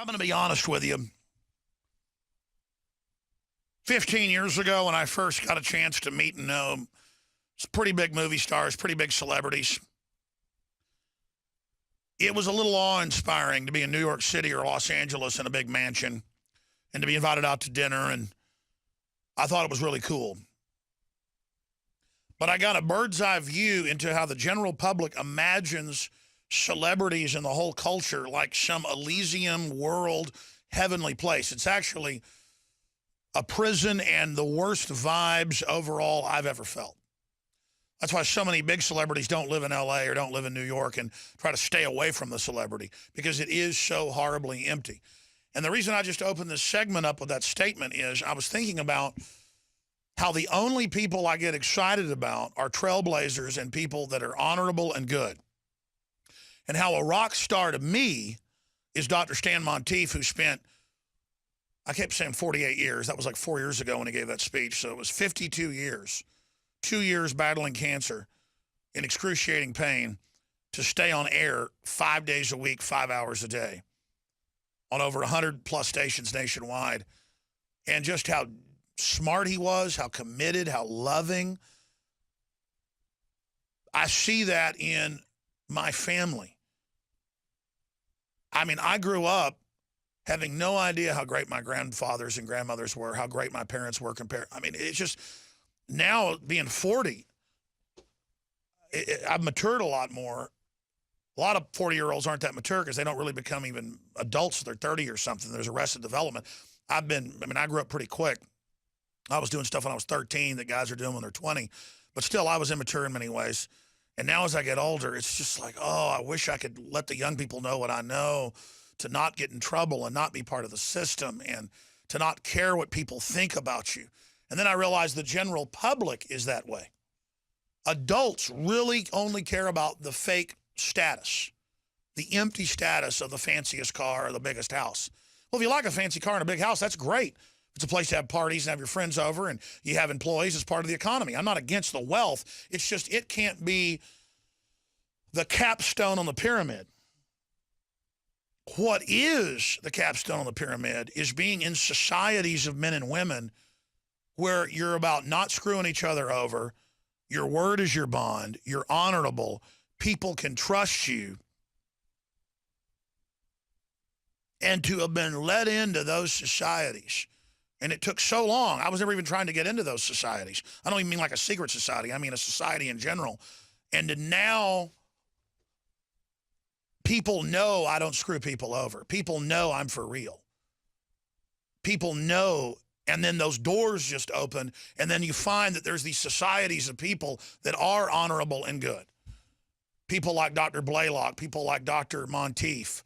I'm going to be honest with you. 15 years ago, when I first got a chance to meet and know some pretty big movie stars, pretty big celebrities, it was a little awe-inspiring to be in New York City or Los Angeles in a big mansion and to be invited out to dinner, and I thought it was really cool. But I got a bird's eye view into how the general public imagines celebrities and the whole culture like some Elysium world, heavenly place. It's actually a prison and the worst vibes overall I've ever felt. That's why so many big celebrities don't live in LA or don't live in New York and try to stay away from the celebrity because it is so horribly empty. And the reason I just opened this segment up with that statement is I was thinking about how the only people I get excited about are trailblazers and people that are honorable and good. And how a rock star to me is Dr. Stan Monteith, who spent, I kept saying 48 years. That was like 4 years ago when he gave that speech. So it was 52 years, 2 years battling cancer in excruciating pain to stay on air 5 days a week, 5 hours a day on over 100 plus stations nationwide. And just how smart he was, how committed, how loving. I see that in my family. I mean, I grew up having no idea how great my grandfathers and grandmothers were, how great my parents were compared. I mean, it's just, now being 40, I've matured a lot more. A lot of 40-year-olds aren't that mature because they don't really become even adults till they're 30 or something. There's arrested development. I grew up pretty quick. I was doing stuff when I was 13 that guys are doing when they're 20. But still, I was immature in many ways. And now as I get older, it's just like, oh, I wish I could let the young people know what I know, to not get in trouble and not be part of the system and to not care what people think about you. And then I realized the general public is that way. Adults really only care about the fake status, the empty status of the fanciest car or the biggest house. Well, if you like a fancy car and a big house, that's great. It's a place to have parties and have your friends over and you have employees as part of the economy. I'm not against the wealth. It's just it can't be the capstone on the pyramid. What is the capstone on the pyramid is being in societies of men and women where you're about not screwing each other over. Your word is your bond. You're honorable. People can trust you. And to have been let into those societies. And it took so long. I was never even trying to get into those societies. I don't even mean like a secret society. I mean a society in general. And to now, people know I don't screw people over. People know I'm for real. People know, and then those doors just open, and then you find that there's these societies of people that are honorable and good. People like Dr. Blaylock, people like Dr. Monteith.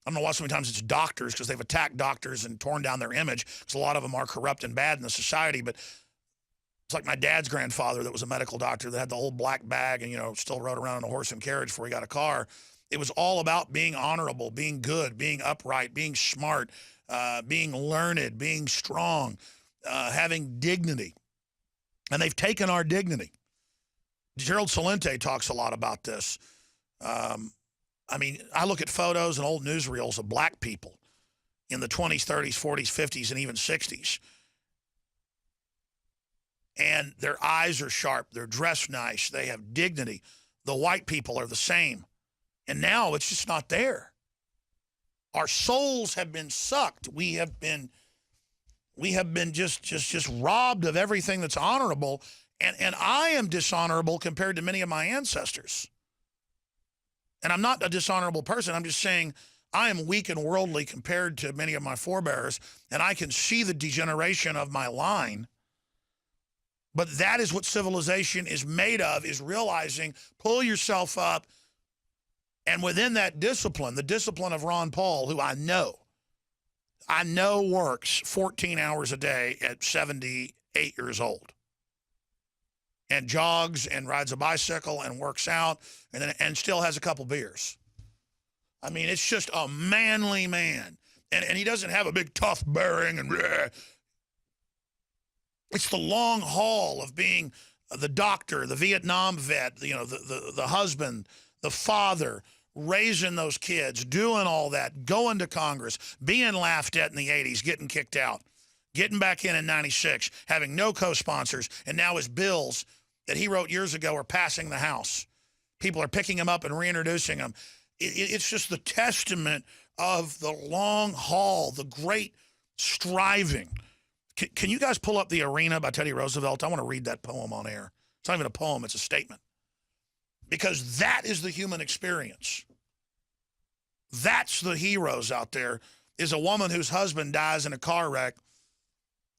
I don't know why so many times it's doctors, because they've attacked doctors and torn down their image, because a lot of them are corrupt and bad in the society. But it's like my dad's grandfather that was a medical doctor that had the whole black bag and, still rode around in a horse and carriage before he got a car. It was all about being honorable, being good, being upright, being smart, being learned, being strong, having dignity. And they've taken our dignity. Gerald Celente talks a lot about this. I look at photos and old newsreels of black people in the 20s, 30s, 40s, 50s, and even 60s. And their eyes are sharp. They're dressed nice. They have dignity. The white people are the same. And now it's just not there. Our souls have been sucked. We have been just robbed of everything that's honorable. And I am dishonorable compared to many of my ancestors. And I'm not a dishonorable person. I'm just saying I am weak and worldly compared to many of my forebears, and I can see the degeneration of my line. But that is what civilization is made of, is realizing, pull yourself up, and within that discipline, the discipline of Ron Paul, who I know works 14 hours a day at 78 years old, and jogs and rides a bicycle and works out and still has a couple beers. I mean, it's just a manly man. And he doesn't have a big tough bearing and it's the long haul of being the doctor, the Vietnam vet, the husband, the father, raising those kids, doing all that, going to Congress, being laughed at in the 80s, getting kicked out, getting back in 96, having no co-sponsors, and now his bills that he wrote years ago are passing the House. People are picking him up and reintroducing him. It's just the testament of the long haul, the great striving. Can you guys pull up The Arena by Teddy Roosevelt? I want to read that poem on air. It's not even a poem, it's a statement. Because that is the human experience. That's the heroes out there, is a woman whose husband dies in a car wreck,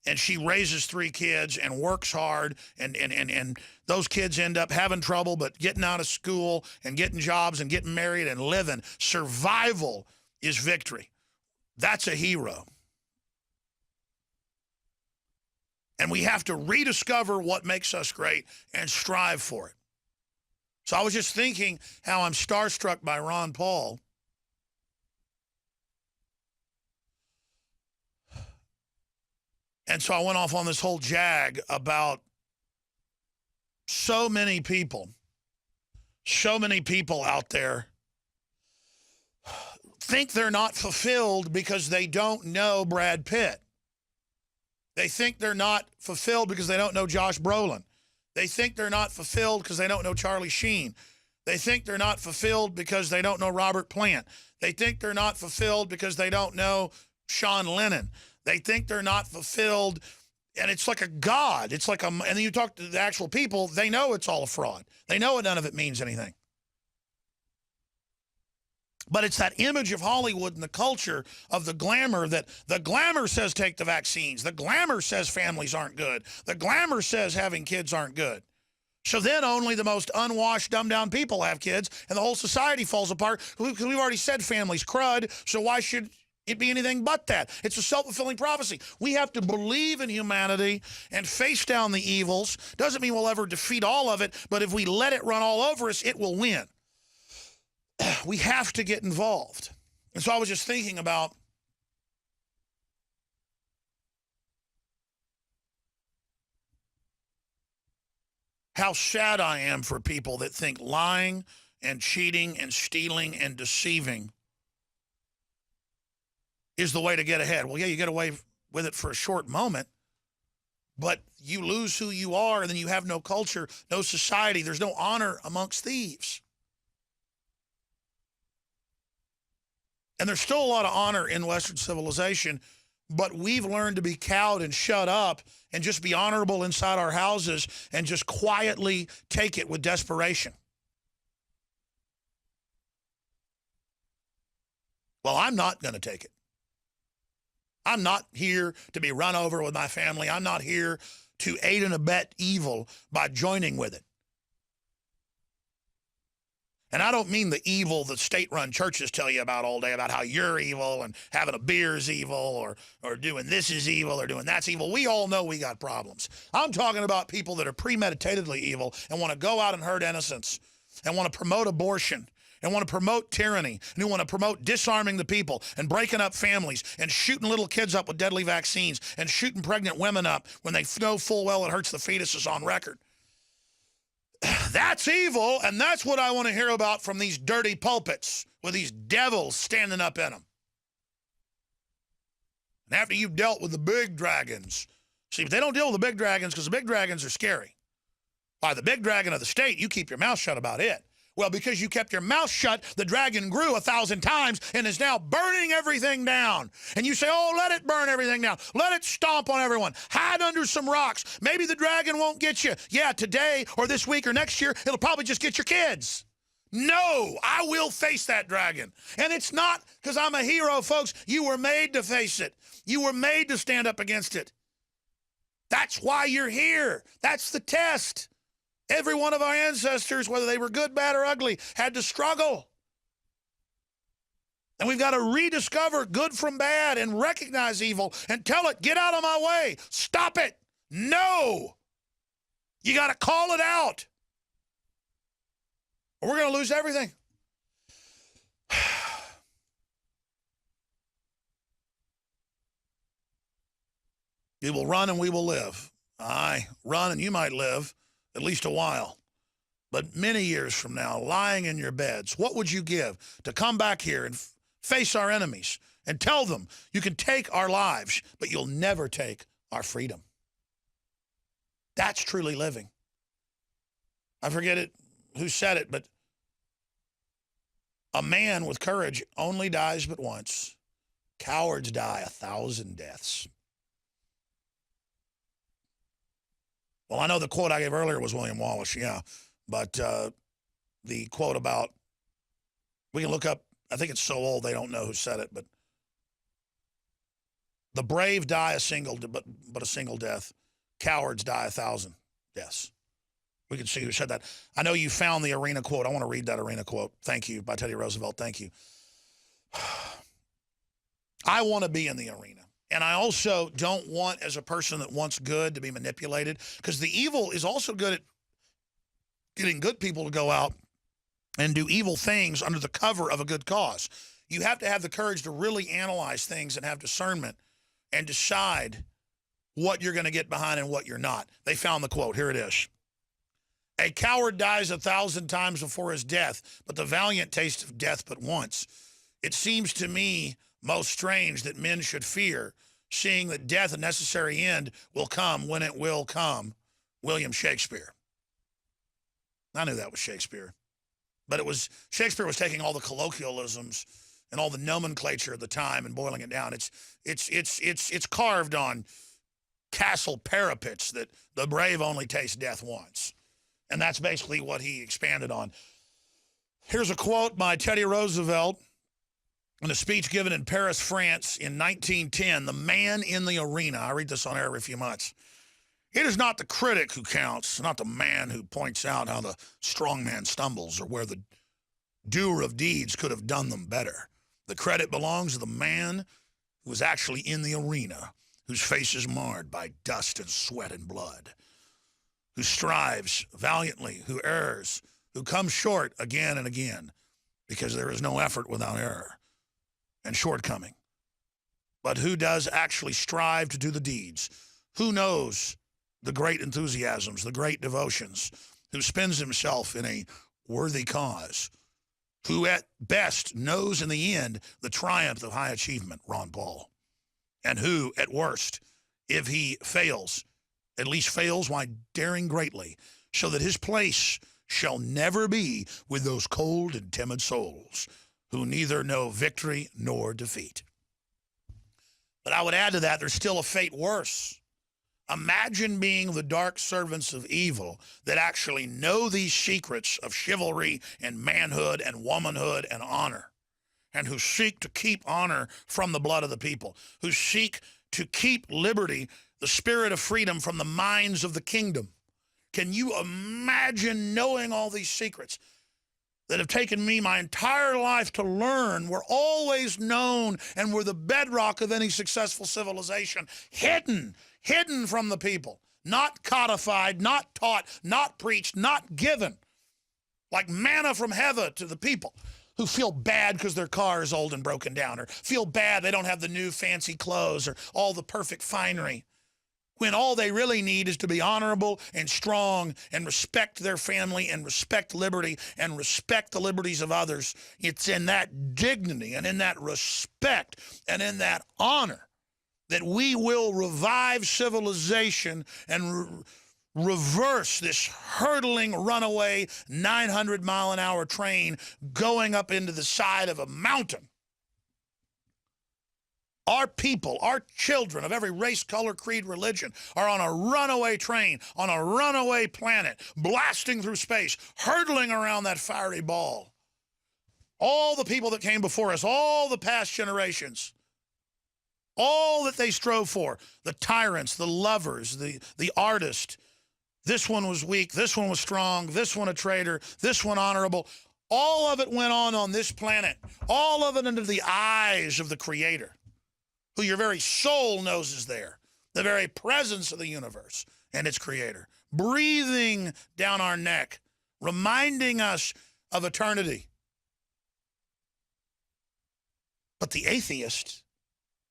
and she raises 3 kids and works hard, and those kids end up having trouble, but getting out of school and getting jobs and getting married and living. Survival is victory. That's a hero. And we have to rediscover what makes us great and strive for it. So I was just thinking how I'm starstruck by Ron Paul. And so I went off on this whole jag about so many people out there think they're not fulfilled because they don't know Brad Pitt. They think they're not fulfilled because they don't know Josh Brolin. They think they're not fulfilled because they don't know Charlie Sheen. They think they're not fulfilled because they don't know Robert Plant. They think they're not fulfilled because they don't know Sean Lennon. They think they're not fulfilled, and it's like a god. It's like and then you talk to the actual people, they know it's all a fraud. They know none of it means anything. But it's that image of Hollywood and the culture of the glamour, that the glamour says take the vaccines. The glamour says families aren't good. The glamour says having kids aren't good. So then only the most unwashed, dumbed-down people have kids, and the whole society falls apart because we've already said family's crud, so why should it be anything but that? It's a self-fulfilling prophecy. We have to believe in humanity and face down the evils. Doesn't mean we'll ever defeat all of it, but if we let it run all over us, it will win. We have to get involved. And so I was just thinking about how sad I am for people that think lying and cheating and stealing and deceiving is the way to get ahead. Well, yeah, you get away with it for a short moment, but you lose who you are, and then you have no culture, no society. There's no honor amongst thieves. And there's still a lot of honor in Western civilization, but we've learned to be cowed and shut up and just be honorable inside our houses and just quietly take it with desperation. Well, I'm not going to take it. I'm not here to be run over with my family. I'm not here to aid and abet evil by joining with it. And I don't mean the evil that state-run churches tell you about all day, about how you're evil and having a beer is evil, or doing this is evil, or doing that's evil. We all know we got problems. I'm talking about people that are premeditatedly evil and want to go out and hurt innocents and want to promote abortion and want to promote tyranny and who want to promote disarming the people and breaking up families and shooting little kids up with deadly vaccines and shooting pregnant women up when they know full well it hurts the fetuses on record. That's evil, and that's what I want to hear about from these dirty pulpits with these devils standing up in them. And after you've dealt with the big dragons, see, but they don't deal with the big dragons because the big dragons are scary. By the big dragon of the state, you keep your mouth shut about it. Well, because you kept your mouth shut, the dragon grew 1,000 times and is now burning everything down. And you say, oh, let it burn everything down. Let it stomp on everyone. Hide under some rocks. Maybe the dragon won't get you. Yeah, today or this week or next year, it'll probably just get your kids. No, I will face that dragon. And it's not because I'm a hero, folks. You were made to face it. You were made to stand up against it. That's why you're here. That's the test. Every one of our ancestors, whether they were good, bad, or ugly, had to struggle. And we've got to rediscover good from bad and recognize evil and tell it, get out of my way. Stop it. No. You got to call it out. Or we're going to lose everything. We will run and we will live. Aye, run and you might live at least a while. but many years from now, lying in your beds, what would you give to come back here and face our enemies and tell them you can take our lives, but you'll never take our freedom? That's truly living. I forget it who said it, but a man with courage only dies but once. Cowards die 1,000 deaths. Well, I know the quote I gave earlier was William Wallace, yeah. But the quote about, we can look up, I think it's so old they don't know who said it, but the brave die a single death. Cowards die 1,000 deaths. We can see who said that. I know you found the arena quote. I want to read that arena quote. Thank you, by Teddy Roosevelt. Thank you. I want to be in the arena. And I also don't want, as a person that wants good, to be manipulated, because the evil is also good at getting good people to go out and do evil things under the cover of a good cause. You have to have the courage to really analyze things and have discernment and decide what you're going to get behind and what you're not. They found the quote. Here it is. A coward dies 1,000 times before his death, but the valiant taste of death but once. It seems to me most strange that men should fear, seeing that death, a necessary end, will come when it will come. William Shakespeare. I knew that was Shakespeare. But Shakespeare was taking all the colloquialisms and all the nomenclature of the time and boiling it down. It's carved on castle parapets that the brave only taste death once. And that's basically what he expanded on. Here's a quote by Teddy Roosevelt in a speech given in Paris, France in 1910, the man in the arena. I read this on air every few months. It is not the critic who counts, not the man who points out how the strong man stumbles or where the doer of deeds could have done them better. The credit belongs to the man who is actually in the arena, whose face is marred by dust and sweat and blood, who strives valiantly, who errs, who comes short again and again, because there is no effort without error and shortcoming. But who does actually strive to do the deeds? Who knows the great enthusiasms, the great devotions, who spends himself in a worthy cause, who at best knows in the end the triumph of high achievement, Ron Paul, and who at worst, if he fails, at least fails while daring greatly, so that his place shall never be with those cold and timid souls who neither know victory nor defeat. But I would add to that, there's still a fate worse. Imagine being the dark servants of evil that actually know these secrets of chivalry and manhood and womanhood and honor, and who seek to keep honor from the blood of the people, who seek to keep liberty, the spirit of freedom, from the minds of the kingdom. Can you imagine knowing all these secrets that have taken me my entire life to learn, were always known, and were the bedrock of any successful civilization, hidden from the people, not codified, not taught, not preached, not given, like manna from heaven to the people who feel bad because their car is old and broken down, or feel bad they don't have the new fancy clothes or all the perfect finery, when all they really need is to be honorable and strong and respect their family and respect liberty and respect the liberties of others. It's in that dignity and in that respect and in that honor that we will revive civilization and reverse this hurtling, runaway, 900-mile-an-hour train going up into the side of a mountain. Our people, our children of every race, color, creed, religion are on a runaway train, on a runaway planet, blasting through space, hurtling around that fiery ball. All the people that came before us, all the past generations, all that they strove for, the tyrants, the lovers, the artist. This one was weak, this one was strong, this one a traitor, this one honorable. All of it went on this planet, all of it under the eyes of the Creator, who your very soul knows is there, the very presence of the universe and its creator, breathing down our neck, reminding us of eternity. But the atheist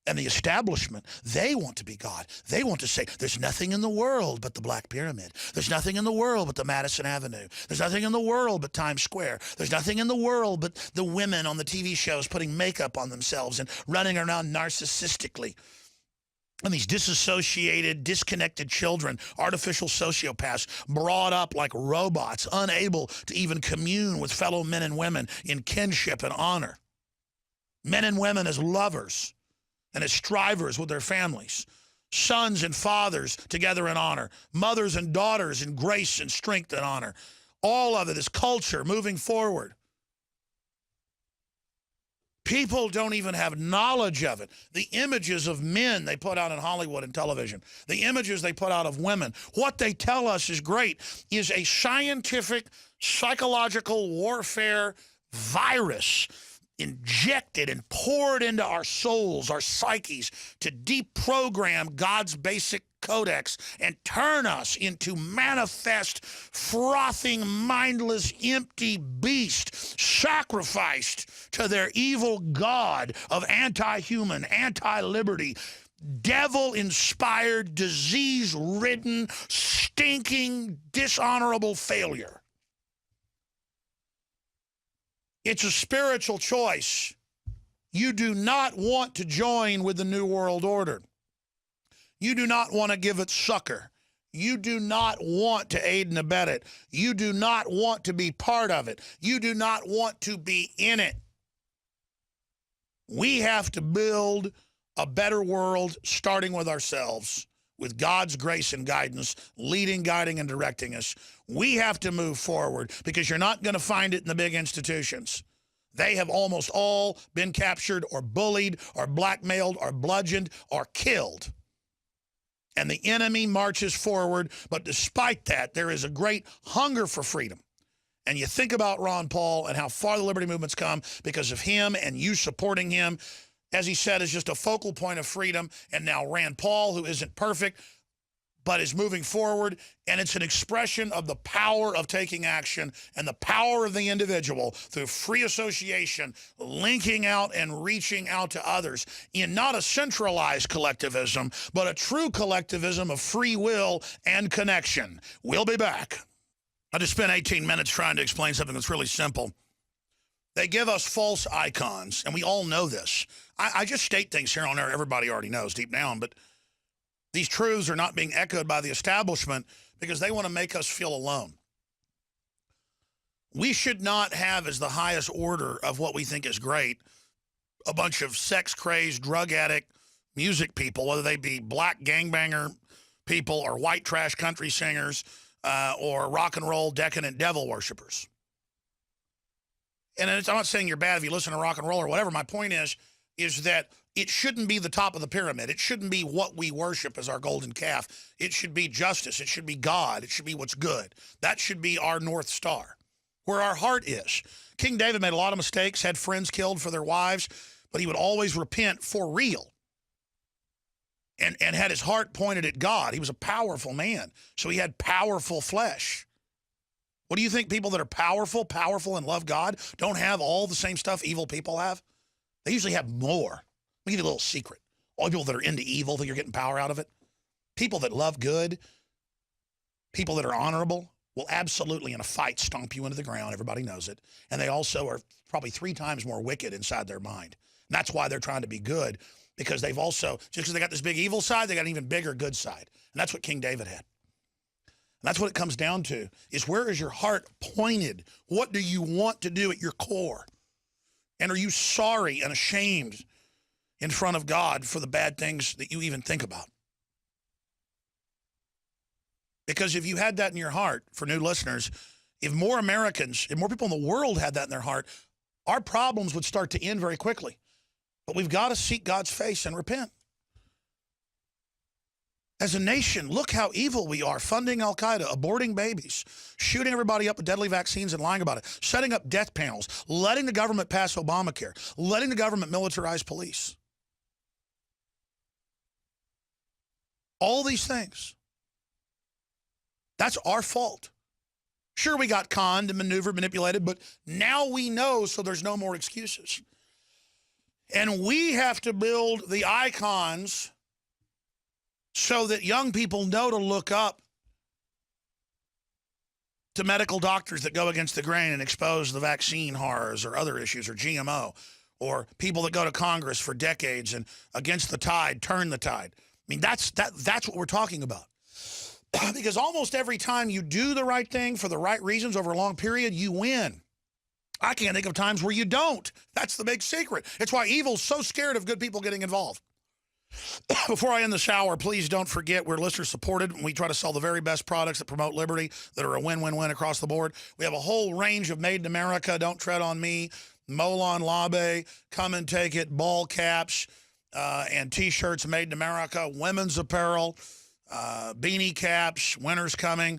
And the establishment, they want to be God. They want to say, there's nothing in the world but the Black Pyramid. There's nothing in the world but the Madison Avenue. There's nothing in the world but Times Square. There's nothing in the world but the women on the TV shows putting makeup on themselves and running around narcissistically. And these disassociated, disconnected children, artificial sociopaths, brought up like robots, unable to even commune with fellow men and women in kinship and honor. Men and women as lovers and as strivers with their families, sons and fathers together in honor, mothers and daughters in grace and strength and honor. All of it is culture moving forward. People don't even have knowledge of it. The images of men they put out in Hollywood and television, the images they put out of women, what they tell us is great, is a scientific, psychological warfare virus injected and poured into our souls, our psyches, to deprogram God's basic codex and turn us into manifest, frothing, mindless, empty beasts sacrificed to their evil God of anti-human, anti-liberty, devil-inspired, disease-ridden, stinking, dishonorable failure. It's a spiritual choice. You do not want to join with the New World Order. You do not want to give it succor. You do not want to aid and abet it. You do not want to be part of it. You do not want to be in it. We have to build a better world starting with ourselves, with God's grace and guidance, leading, guiding, and directing us. We have to move forward because you're not going to find it in the big institutions. They have almost all been captured or bullied or blackmailed or bludgeoned or killed. And the enemy marches forward, but despite that, there is a great hunger for freedom. And you think about Ron Paul and how far the liberty movement's come because of him and you supporting him, as he said, is just a focal point of freedom. And now Rand Paul, who isn't perfect, but is moving forward, and it's an expression of the power of taking action and the power of the individual through free association, linking out and reaching out to others in not a centralized collectivism, but a true collectivism of free will and connection. We'll be back. I just spent 18 minutes trying to explain something that's really simple. They give us false icons, and we all know this. I just state things here on air everybody already knows deep down, but these truths are not being echoed by the establishment because they want to make us feel alone. We should not have as the highest order of what we think is great a bunch of sex-crazed, drug addict music people, whether they be black gangbanger people or white trash country singers or rock and roll decadent devil worshipers. And I'm not saying you're bad if you listen to rock and roll or whatever. My point is that it shouldn't be the top of the pyramid. It shouldn't be what we worship as our golden calf. It should be justice. It should be God. It should be what's good. That should be our North Star, where our heart is. King David made a lot of mistakes, had friends killed for their wives, but he would always repent for real and had his heart pointed at God. He was a powerful man, so he had powerful flesh. What do you think people that are powerful and love God don't have all the same stuff evil people have? They usually have more. Let me give you a little secret. All the people that are into evil, think you're getting power out of it. People that love good, people that are honorable, will absolutely in a fight stomp you into the ground. Everybody knows it. And they also are probably 3 times more wicked inside their mind. And that's why they're trying to be good, because they've also, just because they got this big evil side, they got an even bigger good side. And that's what King David had. And that's what it comes down to, is where is your heart pointed? What do you want to do at your core? And are you sorry and ashamed in front of God for the bad things that you even think about? Because if you had that in your heart, for new listeners, if more Americans, if more people in the world had that in their heart, our problems would start to end very quickly. But we've got to seek God's face and repent. As a nation, look how evil we are, funding Al-Qaeda, aborting babies, shooting everybody up with deadly vaccines and lying about it, setting up death panels, letting the government pass Obamacare, letting the government militarize police. All these things. That's our fault. Sure, we got conned and maneuvered, manipulated, but now we know, so there's no more excuses. And we have to build the icons so that young people know to look up to medical doctors that go against the grain and expose the vaccine horrors or other issues or GMO, or people that go to Congress for decades and against the tide, turn the tide. I mean, that's what we're talking about. Because almost every time you do the right thing for the right reasons over a long period, you win. I can't think of times where you don't. That's the big secret. It's why evil's so scared of good people getting involved. Before I end the shower, please don't forget we're listener supported and we try to sell the very best products that promote liberty, that are a win-win-win across the board. We have a whole range of Made in America, Don't Tread on Me, Molon Labe, Come and Take It, ball caps, and T-shirts Made in America, women's apparel, beanie caps, winter's coming.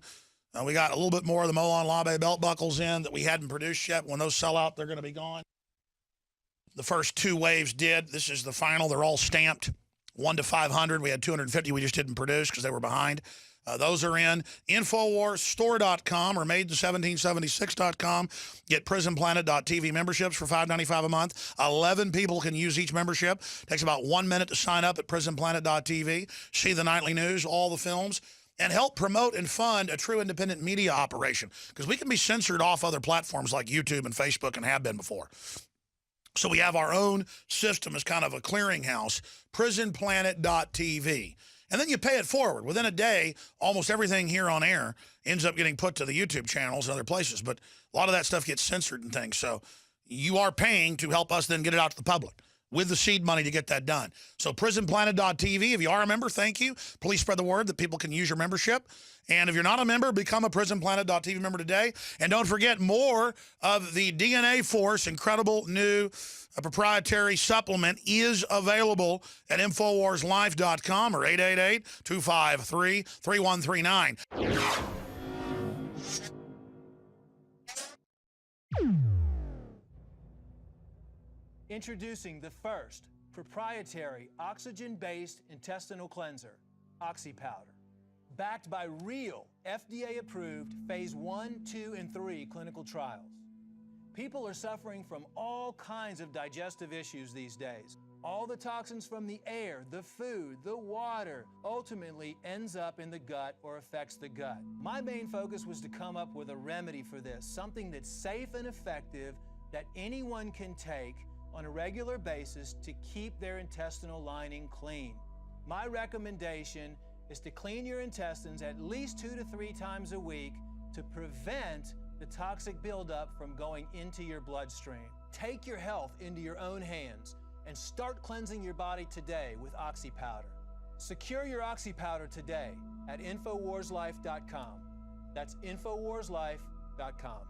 We got a little bit more of the Molon Labe belt buckles in that we hadn't produced yet. When those sell out, they're going to be gone. The first two waves did. This is the final. They're all stamped. 1 to 500. We had 250 we just didn't produce because they were behind. Those are in. InfoWarsStore.com or Made1776.com. Get PrisonPlanet.tv memberships for $5.95 a month. 11 people can use each membership. Takes about 1 minute to sign up at PrisonPlanet.tv. See the nightly news, all the films, and help promote and fund a true independent media operation. Because we can be censored off other platforms like YouTube and Facebook and have been before. So we have our own system as kind of a clearinghouse, prisonplanet.tv. And then you pay it forward. Within a day, almost everything here on air ends up getting put to the YouTube channels and other places. But a lot of that stuff gets censored and things. So you are paying to help us then get it out to the public with the seed money to get that done. So prisonplanet.tv, if you are a member, thank you. Please spread the word that people can use your membership. And if you're not a member, become a prisonplanet.tv member today. And don't forget, more of the DNA Force incredible new proprietary supplement is available at InfoWarsLife.com or 888-253-3139. Introducing the first proprietary oxygen-based intestinal cleanser, OxyPowder. Backed by real FDA-approved phase 1, 2, and 3 clinical trials. People are suffering from all kinds of digestive issues these days. All the toxins from the air, the food, the water, ultimately ends up in the gut or affects the gut. My main focus was to come up with a remedy for this, something that's safe and effective that anyone can take on a regular basis to keep their intestinal lining clean. My recommendation is to clean your intestines at least 2 to 3 times a week to prevent the toxic buildup from going into your bloodstream. Take your health into your own hands and start cleansing your body today with OxyPowder. Secure your OxyPowder today at InfoWarsLife.com. That's InfoWarsLife.com.